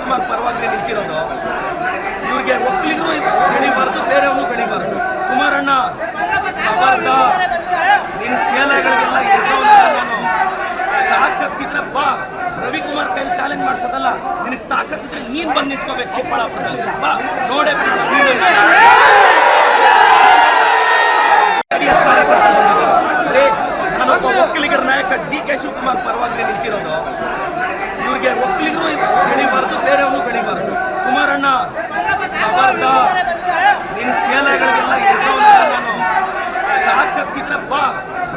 ಶಿವಕುಮಾರ್ ಪರವಾಗಿ ನಿಂತಿರೋದು. ಇವ್ರಿಗೆ ಒಕ್ಕಲಿಗರು ಬೆಳಿಬಾರ್ದು, ಬೇರೆಯವನು ಬೆಳಿಬಾರ್ದು. ಕುಮಾರಣ್ಣ ಅಬರ್ಧ ನಿನ್ನ ಚೇಲೆಗಳಿಗೆಲ್ಲ ನಾನು ತಾಕತ್ತಿದ್ರೆ ಬಾ, ರವಿಕುಮಾರ್ ಕೈಲಿ ಚಾಲೆಂಜ್ ಮಾಡಿಸೋದಲ್ಲ. ನಿನಗೆ ತಾಕತ್ತಿದ್ರೆ ನೀನ್ ಬಂದು ನಿಂತ್ಕೋಬೇಕು ಚಿಕ್ಕಬಳ್ಳಾಪುರದಲ್ಲಿ. ಬಾ ನೋಡೇ ಬಿಡೋಣ. ನಾನೊಬ್ಬ ಒಕ್ಕಲಿಗರ ನಾಯಕ DK ಶಿವಕುಮಾರ್ ಪರವಾಗಿ ನಿಂತಿರೋದು. ಇವ್ರಿಗೆ ಒಕ್ಕಲಿಗರು ಬೆಳಿಬಾರ್ದು, ಬೇರೆಯವನು ಬೆಳಿಬಾರ್ದು. ಕುಮಾರಣ್ಣ ಅಬರ್ಧ ನಿನ್ನ ಚೇಲೆಗಳಿಗೆಲ್ಲ ನಾನು ತಾಕತ್ತಿದ್ರೆ ಬಾ,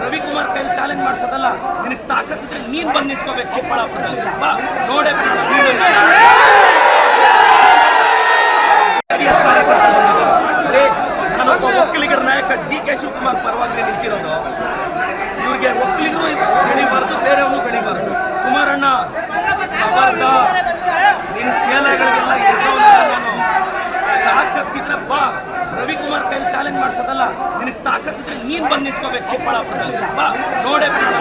ರವಿಕುಮಾರ್ ಕೈಲಿ ಚಾಲೆಂಜ್ ಮಾಡಿಸೋದಲ್ಲ. ನಿನಗೆ ತಾಕತ್ತಿದ್ರೆ ನೀನ್ ಬಂದು ನಿಂತ್ಕೋಬೇಕು ಚಿಕ್ಕಬಳ್ಳಾಪುರದಲ್ಲಿ. ಬಾ ನೋಡೇ ಬಿಡೋಣ. ನಾನೊಬ್ಬ ಒಕ್ಕಲಿಗರ ನಾಯಕ DK ಶಿವಕುಮಾರ್ ಪರವಾಗಿ ನಿಂತಿರೋದು. ಇವ್ರಿಗೆ ಒಕ್ಕಲಿಗರು ಬೆಳಿಬಾರ್ದು, ಬೇರೆಯವನು ಬೆಳಿಬಾರ್ದು. ಕುಮಾರಣ್ಣ ಅಬರ್ಧ ನಿನ್ನ ಚೇಲೆಗಳಿಗೆಲ್ಲ ನಾನು ತಾಕತ್ತಿದ್ರೆ ಬಾ, ರವಿಕುಮಾರ್ ಕೈಲಿ ಚಾಲೆಂಜ್ ಮಾಡಿಸೋದಲ್ಲ. ನಿನಗೆ ತಾಕತ್ತಿದ್ರೆ ನೀನ್ ಬಂದು ನಿಂತ್ಕೋಬೇಕು ಚಿಕ್ಕಬಳ್ಳಾಪುರದಲ್ಲಿ. ಬಾ ನೋಡೇ ಬಿಡೋಣ.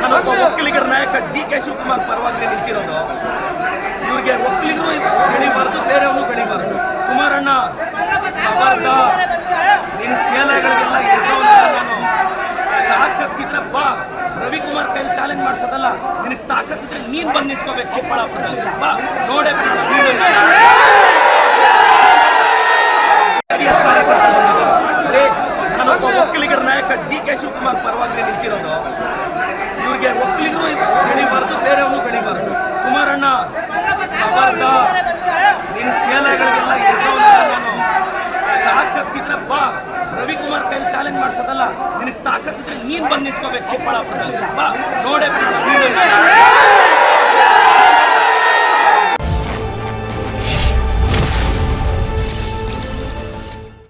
ನಾನೊಬ್ಬ ಒಕ್ಕಲಿಗರ ನಾಯಕ DK ಶಿವಕುಮಾರ್ ಪರವಾಗಿ ನಿಂತಿರೋದು. ಇವ್ರಿಗೆ ಒಕ್ಕಲಿಗರು ಬೆಳಿಬಾರ್ದು, ಬೇರೆಯವನು ಬೆಳಿಬಾರ್ದು. ಕುಮಾರಣ್ಣ ಅಬರ್ಧ ನಿನ್ನ ಚೇಲೆಗಳಿಗೆಲ್ಲ ನಾನು ತಾಕತ್ತಿದ್ರೆ ಬಾ, ರವಿಕುಮಾರ್ ಕೈಲಿ ಚಾಲೆಂಜ್ ಮಾಡಿಸೋದಲ್ಲ. ನಿನಗೆ ತಾಕತ್ತಿದ್ರೆ ನೀನ್ ಬಂದು ನಿಂತ್ಕೋಬೇಕು ಚಿಕ್ಕಬಳ್ಳಾಪುರದಲ್ಲಿ. ಬಾ ನೋಡೇ ಬಿಡೋಣ. ನಾನೊಬ್ಬ ಒಕ್ಕಲಿಗರ ನಾಯಕ DK ಶಿವಕುಮಾರ್ ಪರವಾಗಿ ನಿಂತಿರೋದು. ಇವ್ರಿಗೆ ಒಕ್ಕಲಿಗರು ಬೆಳಿಬಾರ್ದು, ಬೇರೆಯವನು ಬೆಳಿಬಾರ್ದು. ಕುಮಾರಣ್ಣ ಅಬರ್ಧ ನಿನ್ನ ಚೇಲೆಗಳಿಗೆಲ್ಲ ನಾನು ತಾಕತ್ತಿದ್ರೆ ಬಾ, ರವಿಕುಮಾರ್ ಕೈಲಿ ಚಾಲೆಂಜ್ ಮಾಡಿಸೋದಲ್ಲ. ನಿನಗೆ ತಾಕತ್ತಿದ್ರೆ ನೀನ್ ಬಂದು ನಿಂತ್ಕೋಬೇಕು ಚಿಕ್ಕಬಳ್ಳಾಪುರದಲ್ಲಿ. ಬಾ ನೋಡೇ ಬಿಡೋಣ.